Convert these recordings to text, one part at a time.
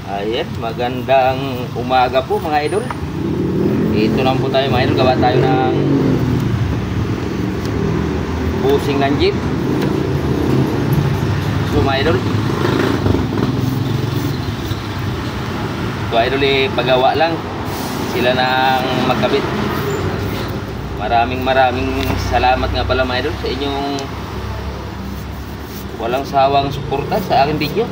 Ayan, magandang umaga po mga idol. Ito lang po tayo mga idol, gawa tayo ng busing ng jeep. So mga idol, ito idol pagawa lang sila ng magkabit. Maraming salamat nga pala mga idol sa inyong walang sawang suporta sa aking video.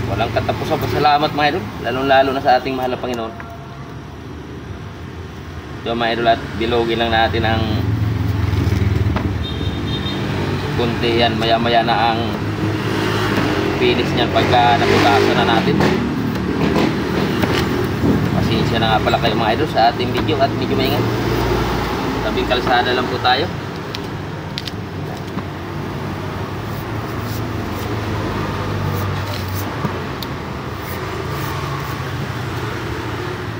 Walang katapusan pasalamat mga idol, lalong-lalo na sa ating mahal na Panginoon. So mga idol, at bilogin lang natin ang kunti yan, maya-maya na ang finish niyan pagka naputasan na natin. Pasensya na nga pala kayo mga idol sa ating video at medyo maingay. Tabing kalsada lang po tayo.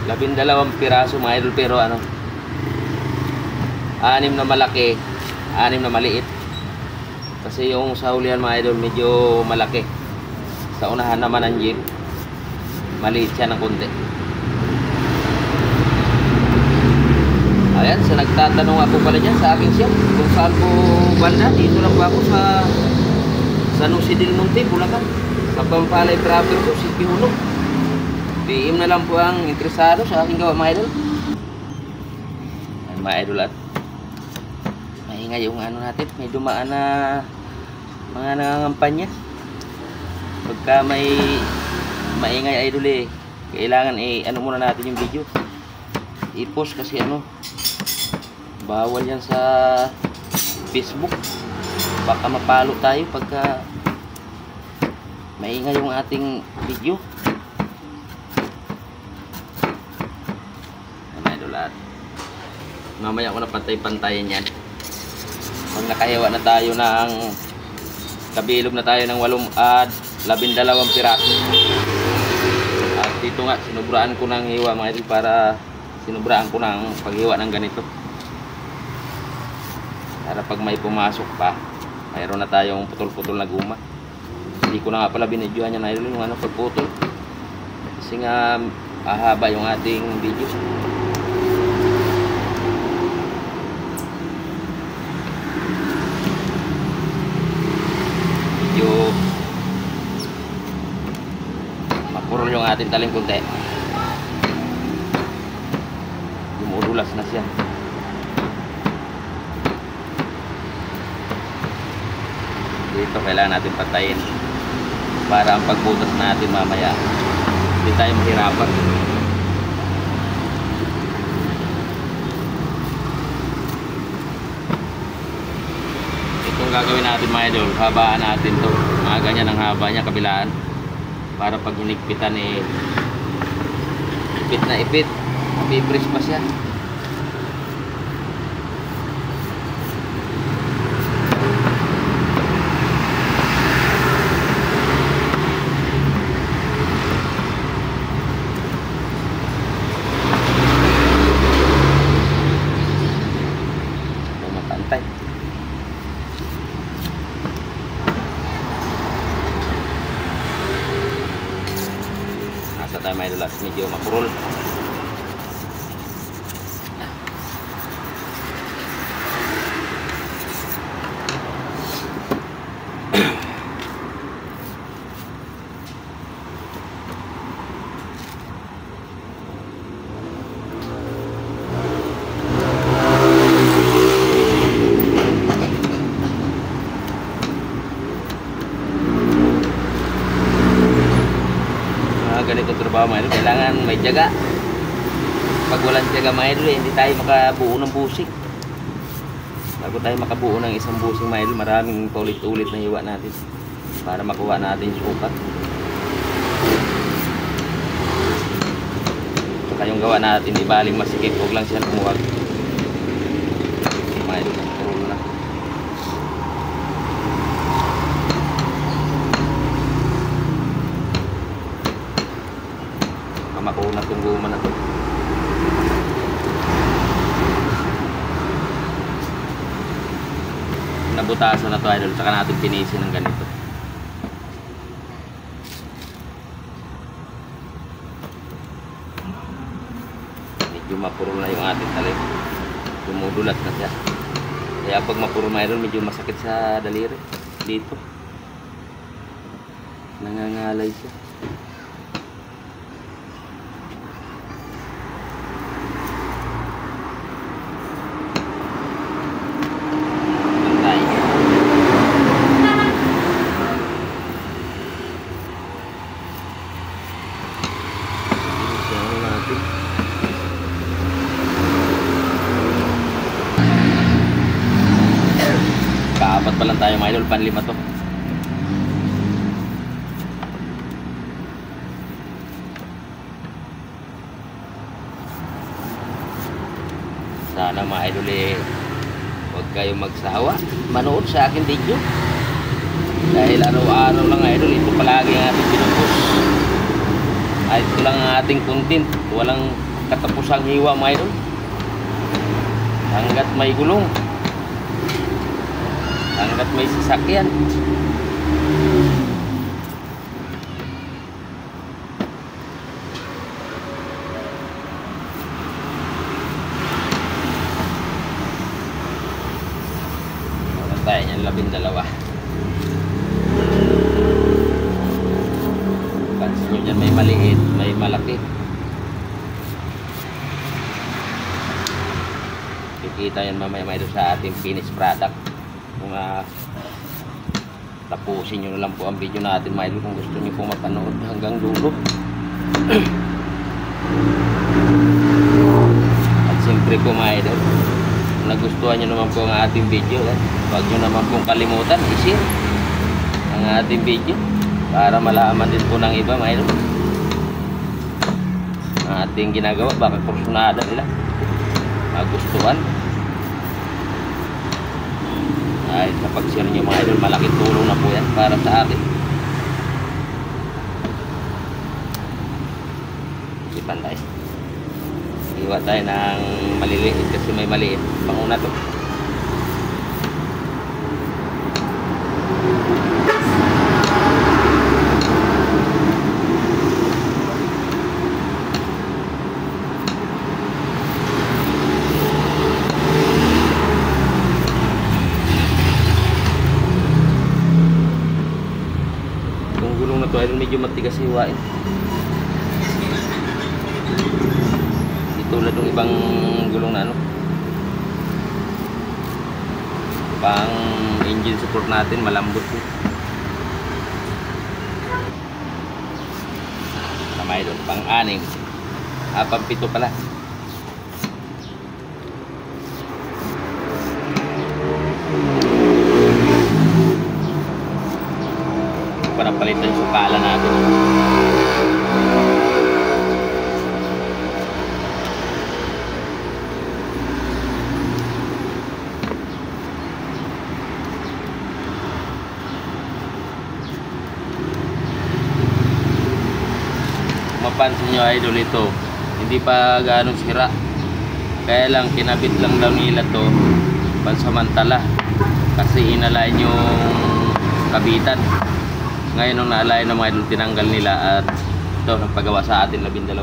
Labindalawang piraso mga idol, pero ano, 6 na malaki, 6 na maliit. Kasi yung sa hulihan mga idol medyo malaki. Sa unahan naman ng jeep, maliit siya ng konti. Ayan, sa nagtatanong ako pala dyan sa aking shop kung saan po banda, dito lang po ako sa San Jose del Monte, Bulacan, sa Pampalay Proper po, City Hulog. PM na lang po ang interesado sa aking gawa mga idol. Ayan mga idol, at maingay yung ano natin, may dumaan na mga nangangampanya. Pagka may maingay idol kailangan ano muna natin yung video, i-post kasi ano, bawal yan sa Facebook, baka mapalo tayo pagka maingay yung ating video. Mamaya ko na pantay-pantayan yan. Pag nakahiwa na tayo ng kabilog na tayo ng 12 piraso. At dito nga sinubraan ko ng hiwa mga idol, para sinubraan ko ng paghiwa ng ganito, para pag may pumasok pa mayroon na tayong putol-putol na guma. Hindi ko na nga pala binidyohan yan mga idol, yung ano, pagputol, kasi nga ahaba yung ating video. Mapurol yung ating taling kunti, dumudulas na siya. Dito kailangan natin patayin para ang pagbutas natin mamaya hindi tayo mahirapan. Itong gagawin natin mga idol, habaan natin to, mga ganyan ang haba niya, kabilaan, para pag hinigpitan ipit na ipit, mapipris pa siya. Matantay. Nasa tayo may dulas, medyo mapurol. Ganito trabaho mga idol, kailangan may tiyaga. Pag walang tiyaga mga idol hindi tayo makabuo ng busing. Bago tayo makabuo ng isang busing mga idol, maraming paulit-ulit na hiwa natin para makuha natin yung sukat. Saka yung gawa natin, ibaling masikip, huwag lang siya kumuwag. Mga idol, puro na. Makuha na itong guma na ito. Nabutasan na ito idol, saka natin pinisin ng ganito. medyo mapuro na yung ating talim. Dumudulat na siya. Kaya pag mapuro mga idol, medyo masakit sa daliri. Dito. Nangangalay siya. Kaapat pa lang tayo mga idol, panlima to. Sana mga idol huwag kayong magsawa manood sa akin video. Dahil araw-araw lang idol, ito palagi ang ating pinupost. Ay, ito lang ang ating content. Walang katapusang hiwa mga idol. Hanggat may gulong, hanggat may sasakyan. Wala tayo niyan, 12. Pansin nyo dyan, may maliit, may malaki. Kikita yan mamaya may sa ating finished product. Kung tapusin nyo na lang po ang video natin mga idol kung gusto nyo po mapanood hanggang dulo. At siyempre po mga idol, kung nagustuhan nyo naman po ang ating video, huwag nyo naman pong kalimutan i-share ang ating video para malaman din po ng iba mga idol ang ating ginagawa. Baka kursunada nila magustuhan. Ay, sa pag-share nyo mga idol, malaking tulong na po yan para sa akin. Sipan tayo. Iwa tayo ng maliliit kasi may maliit. Panguna to. Gulong na to ay medyo matigas hiwain. Tulad ng ibang gulong na pang engine support natin, malambot po. Kamay doon, pang 6. Pang 7 pala. Para palitan yung sukala natin. Mapansin nyo idol, ito hindi pa ganong sira, kaya lang kinabit lang daw nila to pansamantala kasi inalain yung kabitan. Ngayon nung naalain ng mga idol, tinanggal nila at ito nagpagawa sa atin 12.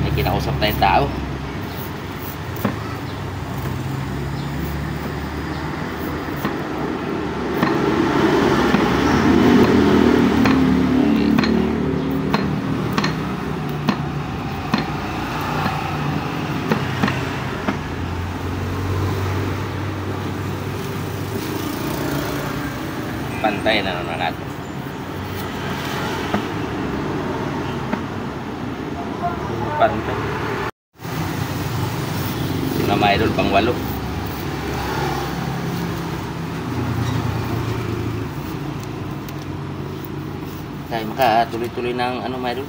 May kinausap tayong tao. Pantay na naman natin. Pantay. Sino mga idol, pang 8. Tayo makatuloy-tuloy ng mga idol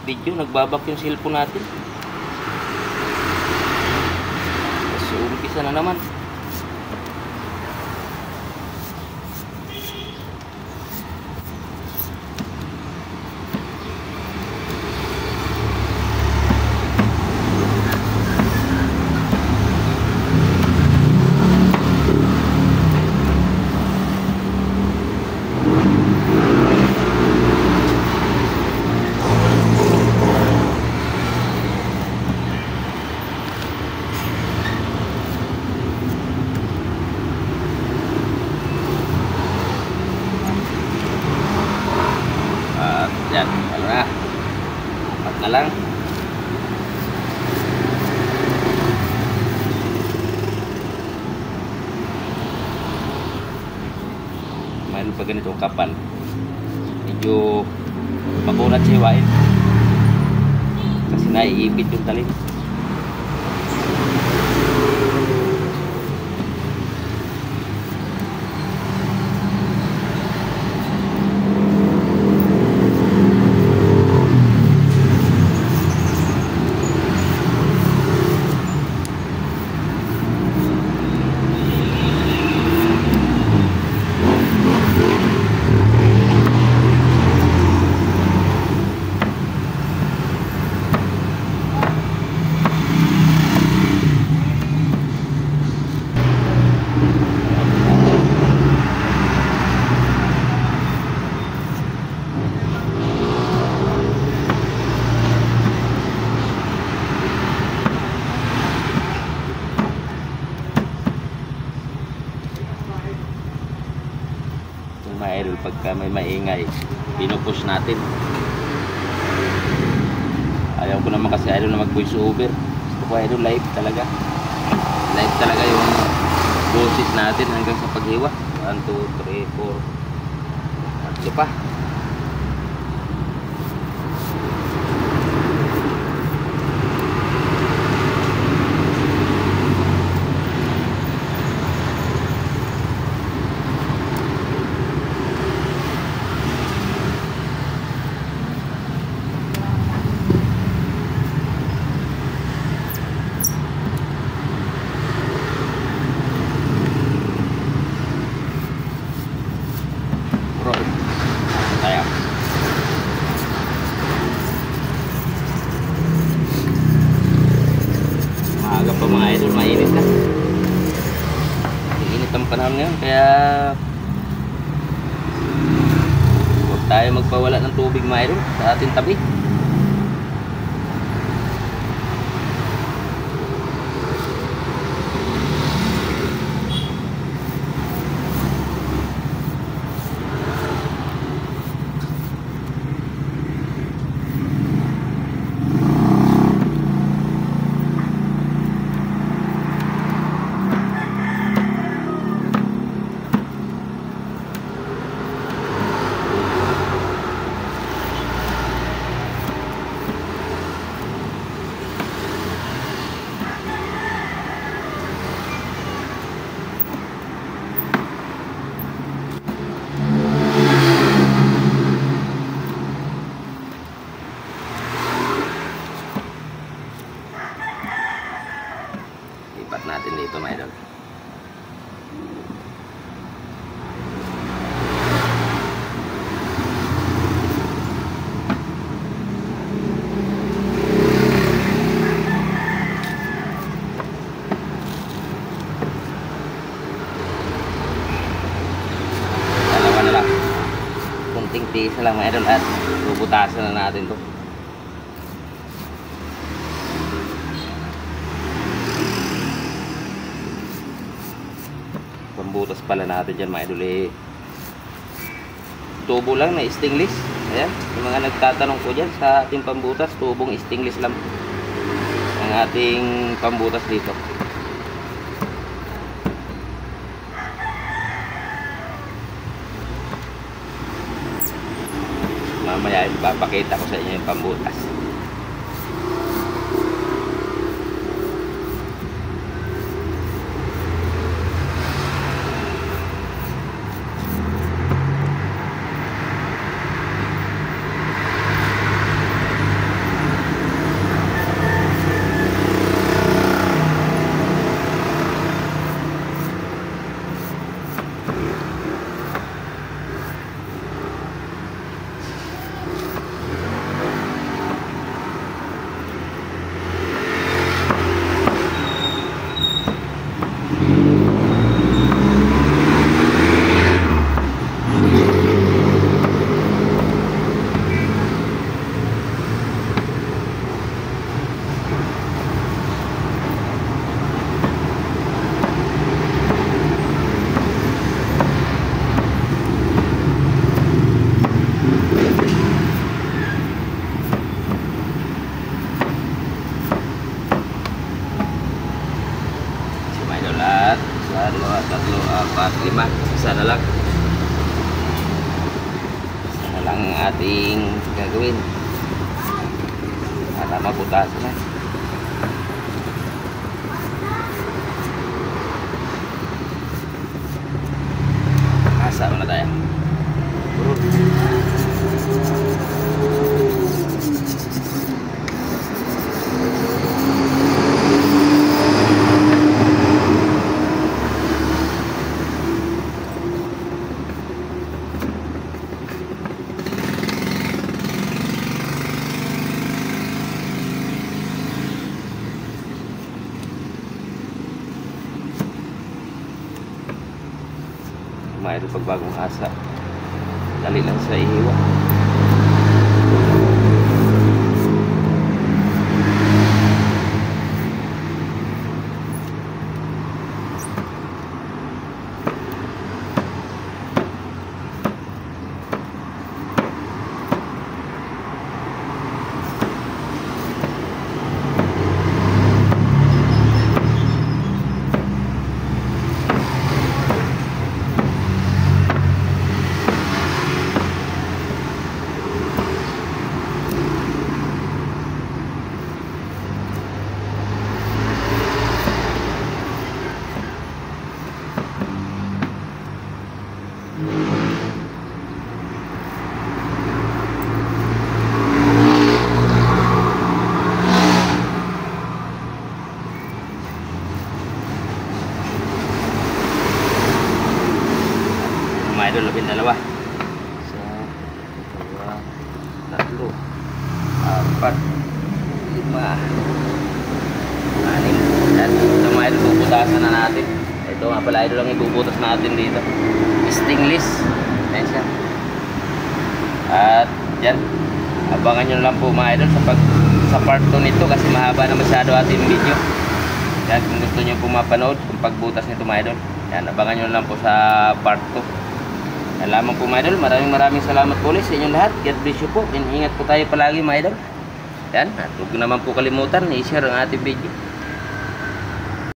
video. Nagbabak yung cellphone natin. isa na naman. Yan, ano na. Apat na lang. Mayroon pa ganitong kapal. Medyo makunat siwain. Kasi naiipit yung talim. Mga idol, pagka may maingay, pinupush natin. Ayaw ko naman kasi idol na mag voice over. Gusto ko idol live talaga. Live talaga yung boses natin hanggang sa paghiwa. 1, 2, 3, 4 tatlo pa. Maaga pa mga idol, mainit na. Mainit ang panahon ngayon, kaya huwag tayo magpawala ng tubig mga idol sa ating tabi. Lipat natin dito mga idol. Dalawa na lang. Kunting tiis na lang mga idol at bubutasan na natin to. Pambutas pala natin dyan mga idol eh. Tubo lang na stainless. Ayan, yung mga nagtatanong ko dyan sa ating pambutas, tubong stainless lang ang ating pambutas dito. Mamaya ipapakita ko sa inyo yung pambutas. tatlo, apat, lima. Isa na lang. Isa na lang ang ating gagawin. Para mabutasan na. Asa na tayo. Mayroon pagbagong asa. Dali lang sa ihiwa. Mga idol, 12. Isa, dalawa, tatlo, apat, lima, anim. Yan, ito mga idol, bubutasan na natin. Ito nga pala idol ang ibubutas natin dito. Stainless. Ayan siya. At yan, abangan nyo lang po mga idol sa part 2 nito kasi mahaba na masyado ating video. Yan, kung gusto nyo po mapanood kung pagbutas nito mga idol, yan, abangan nyo lang po sa part 2. Yan lamang po mga idol. Maraming salamat po ulit sa inyong lahat. God bless you po. Ingat po tayo palagi mga idol. Yan, at huwag naman po kalimutan i-share ang ating video.